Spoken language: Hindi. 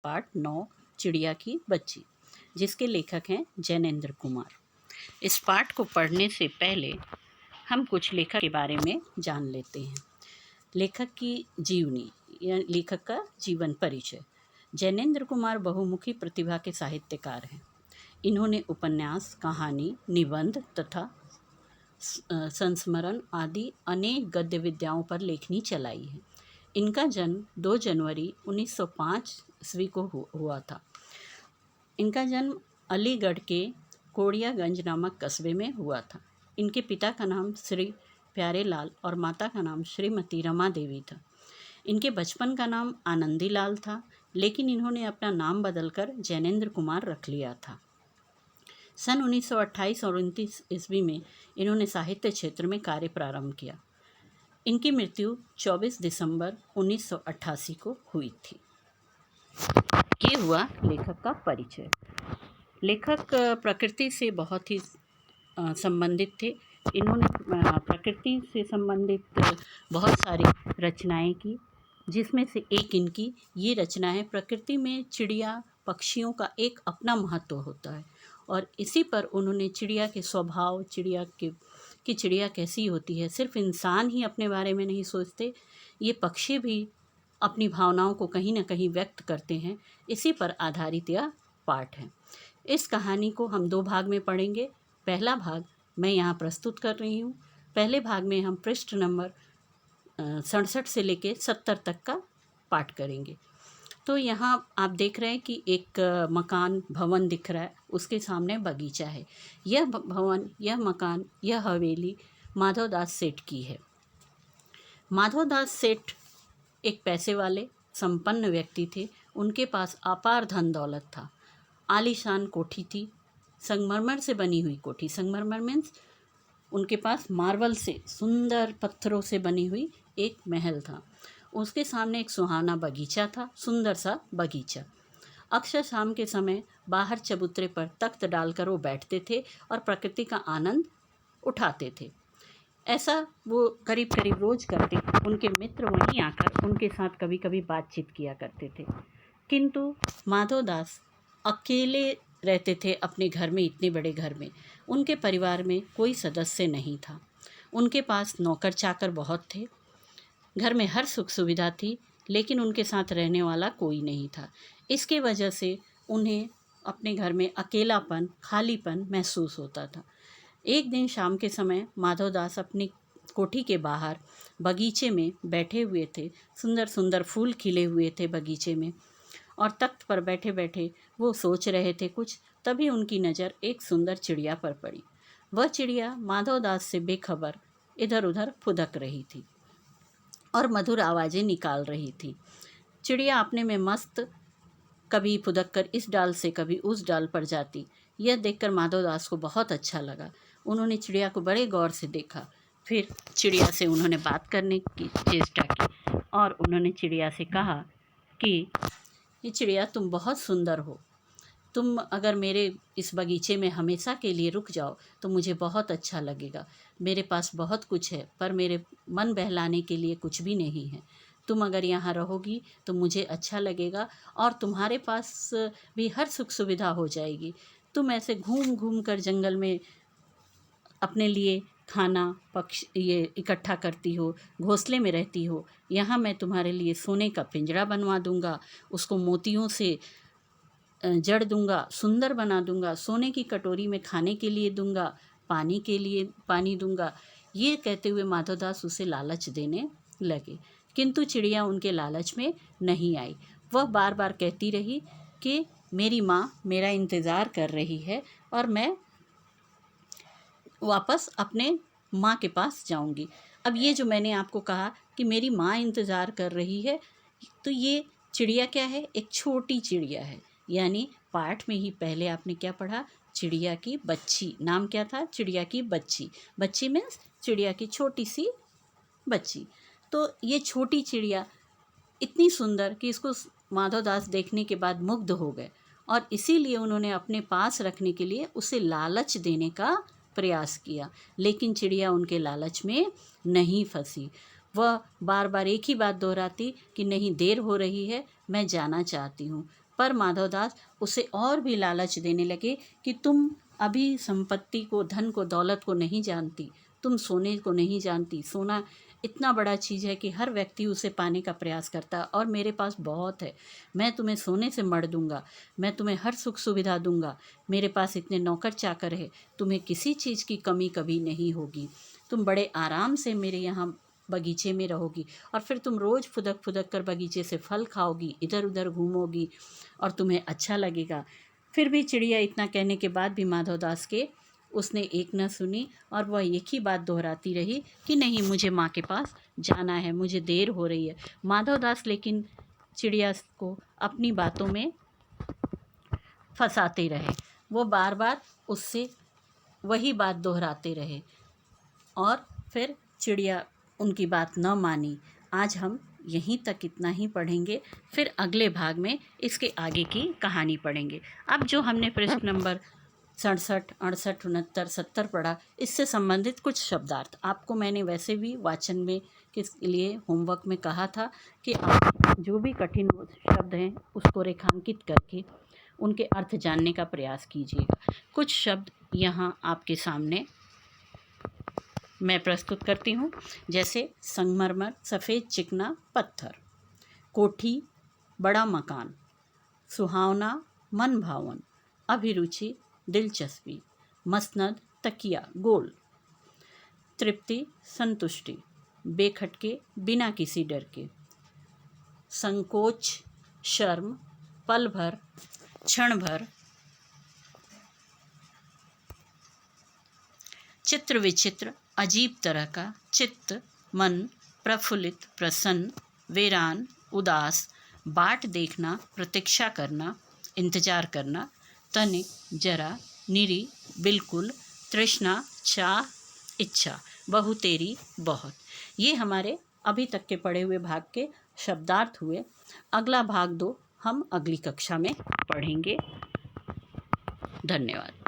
पाठ 9 चिड़िया की बच्ची, जिसके लेखक हैं जैनेंद्र कुमार। इस पाठ को पढ़ने से पहले हम कुछ लेखक के बारे में जान लेते हैं। लेखक की जीवनी या लेखक का जीवन परिचय। जैनेंद्र कुमार बहुमुखी प्रतिभा के साहित्यकार हैं। इन्होंने उपन्यास, कहानी, निबंध तथा संस्मरण आदि अनेक गद्य विद्याओं पर लेखनी चलाई है। इनका जन्म 2 जनवरी 1905 ईस्वी को हुआ था। इनका जन्म अलीगढ़ के कोड़ियागंज नामक कस्बे में हुआ था। इनके पिता का नाम श्री प्यारेलाल और माता का नाम श्रीमती रमा देवी था। इनके बचपन का नाम आनंदी लाल था, लेकिन इन्होंने अपना नाम बदलकर जैनेंद्र कुमार रख लिया था। सन 1928 और 29 ईस्वी में इन्होंने साहित्य क्षेत्र में कार्य प्रारंभ किया। इनकी मृत्यु 24 दिसंबर 1988 को हुई थी। ये हुआ लेखक का परिचय। लेखक प्रकृति से बहुत ही संबंधित थे। इन्होंने प्रकृति से संबंधित बहुत सारी रचनाएं की, जिसमें से एक इनकी ये रचना है। प्रकृति में चिड़िया पक्षियों का एक अपना महत्व होता है और इसी पर उन्होंने चिड़िया के स्वभाव, चिड़िया कैसी होती है, सिर्फ इंसान ही अपने बारे में नहीं सोचते, ये पक्षी भी अपनी भावनाओं को कहीं ना कहीं व्यक्त करते हैं। इसी पर आधारित यह पाठ है। इस कहानी को हम 2 भाग में पढ़ेंगे। पहला भाग मैं यहाँ प्रस्तुत कर रही हूँ। पहले भाग में हम पृष्ठ नंबर 67 से लेके 70 तक का पाठ करेंगे। तो यहाँ आप देख रहे हैं कि एक मकान, भवन दिख रहा है, उसके सामने बगीचा है। यह भवन, यह मकान, यह हवेली माधवदास सेठ की है। माधवदास सेठ एक पैसे वाले संपन्न व्यक्ति थे। उनके पास अपार धन दौलत था। आलीशान कोठी थी, संगमरमर से बनी हुई कोठी। संगमरमर मीन्स उनके पास मार्बल से, सुंदर पत्थरों से बनी हुई एक महल था। उसके सामने एक सुहाना बगीचा था, सुंदर सा बगीचा। अक्सर शाम के समय बाहर चबूतरे पर तख्त डालकर वो बैठते थे और प्रकृति का आनंद उठाते थे। ऐसा वो करीब करीब रोज करते। उनके मित्र वहीं आकर उनके साथ कभी कभी बातचीत किया करते थे। किंतु माधवदास अकेले रहते थे अपने घर में, इतने बड़े घर में। उनके परिवार में कोई सदस्य नहीं था। उनके पास नौकर चाकर बहुत थे। घर में हर सुख सुविधा थी, लेकिन उनके साथ रहने वाला कोई नहीं था। इसके वजह से उन्हें अपने घर में अकेलापन, खालीपन महसूस होता था। एक दिन शाम के समय माधवदास अपनी कोठी के बाहर बगीचे में बैठे हुए थे। सुंदर सुंदर फूल खिले हुए थे बगीचे में, और तख्त पर बैठे बैठे वो सोच रहे थे कुछ। तभी उनकी नज़र एक सुंदर चिड़िया पर पड़ी। वह चिड़िया माधवदास से बेखबर इधर उधर फुदक रही थी और मधुर आवाज़ें निकाल रही थी। चिड़िया अपने में मस्त, कभी फुदक कर इस डाल से कभी उस डाल पर जाती। यह देखकर माधवदास को बहुत अच्छा लगा। उन्होंने चिड़िया को बड़े गौर से देखा। फिर चिड़िया से उन्होंने बात करने की चेष्टा की और उन्होंने चिड़िया से कहा कि ये चिड़िया, तुम बहुत सुंदर हो। तुम अगर मेरे इस बगीचे में हमेशा के लिए रुक जाओ तो मुझे बहुत अच्छा लगेगा। मेरे पास बहुत कुछ है, पर मेरे मन बहलाने के लिए कुछ भी नहीं है। तुम अगर यहाँ रहोगी तो मुझे अच्छा लगेगा और तुम्हारे पास भी हर सुख सुविधा हो जाएगी। तुम ऐसे घूम घूम कर जंगल में अपने लिए खाना ये इकट्ठा करती हो, घोंसले में रहती हो। यहाँ मैं तुम्हारे लिए सोने का पिंजरा बनवा दूँगा, उसको मोतियों से जड़ दूँगा, सुंदर बना दूँगा, सोने की कटोरी में खाने के लिए दूँगा, पानी के लिए पानी दूँगा। ये कहते हुए माधवदास उसे लालच देने लगे, किंतु चिड़िया उनके लालच में नहीं आई। वह बार बार कहती रही कि मेरी माँ मेरा इंतज़ार कर रही है और मैं वापस अपने माँ के पास जाऊंगी। अब ये जो मैंने आपको कहा कि मेरी माँ इंतज़ार कर रही है, तो ये चिड़िया क्या है? एक छोटी चिड़िया है। यानी पाठ में ही पहले आपने क्या पढ़ा? चिड़िया की बच्ची। नाम क्या था? चिड़िया की बच्ची। बच्ची मीन्स चिड़िया की छोटी सी बच्ची। तो ये छोटी चिड़िया इतनी सुंदर कि इसको माधवदास देखने के बाद मुग्ध हो गए और इसीलिए उन्होंने अपने पास रखने के लिए उसे लालच देने का प्रयास किया। लेकिन चिड़िया उनके लालच में नहीं फंसी। वह बार बार एक ही बात दोहराती कि नहीं, देर हो रही है, मैं जाना चाहती हूँ। पर माधवदास उसे और भी लालच देने लगे कि तुम अभी संपत्ति को, धन को, दौलत को नहीं जानती, तुम सोने को नहीं जानती। सोना इतना बड़ा चीज़ है कि हर व्यक्ति उसे पाने का प्रयास करता है, और मेरे पास बहुत है। मैं तुम्हें सोने से मढ़ दूंगा, मैं तुम्हें हर सुख सुविधा दूंगा। मेरे पास इतने नौकर चाकर है, तुम्हें किसी चीज़ की कमी कभी नहीं होगी। तुम बड़े आराम से मेरे यहाँ बगीचे में रहोगी, और फिर तुम रोज़ फुदक फुदक कर बगीचे से फल खाओगी, इधर उधर घूमोगी, और तुम्हें अच्छा लगेगा। फिर भी चिड़िया इतना कहने के बाद भी माधवदास के उसने एक न सुनी, और वह एक ही बात दोहराती रही कि नहीं, मुझे माँ के पास जाना है, मुझे देर हो रही है। माधवदास लेकिन चिड़िया को अपनी बातों में फंसाते रहे। वो बार बार उससे वही बात दोहराते रहे, और फिर चिड़िया उनकी बात न मानी। आज हम यहीं तक इतना ही पढ़ेंगे, फिर अगले भाग में इसके आगे की कहानी पढ़ेंगे। अब जो हमने पृष्ठ नंबर 67, 68, 69, 70 पढ़ा, इससे संबंधित कुछ शब्दार्थ आपको मैंने वैसे भी वाचन में के लिए होमवर्क में कहा था कि आप जो भी कठिन शब्द हैं उसको रेखांकित करके उनके अर्थ जानने का प्रयास कीजिएगा। कुछ शब्द यहाँ आपके सामने मैं प्रस्तुत करती हूँ, जैसे संगमरमर, सफ़ेद चिकना पत्थर, कोठी, बड़ा मकान, सुहावना, मन भावन, अभिरुचि, दिलचस्पी, मसनद, तकिया, गोल, तृप्ति, संतुष्टि, बेखटके, बिना किसी डर के, संकोच, शर्म, पल भर, क्षण भर, चित्र विचित्र, अजीब तरह का, चित्त, मन, प्रफुल्लित, प्रसन्न, वीरान, उदास, बाट देखना, प्रतीक्षा करना, इंतजार करना, तनिक, जरा, निरी, बिल्कुल, तृष्णा, चाह, इच्छा, बहुतेरी, बहुत। ये हमारे अभी तक के पढ़े हुए भाग के शब्दार्थ हुए। अगला भाग 2 हम अगली कक्षा में पढ़ेंगे। धन्यवाद।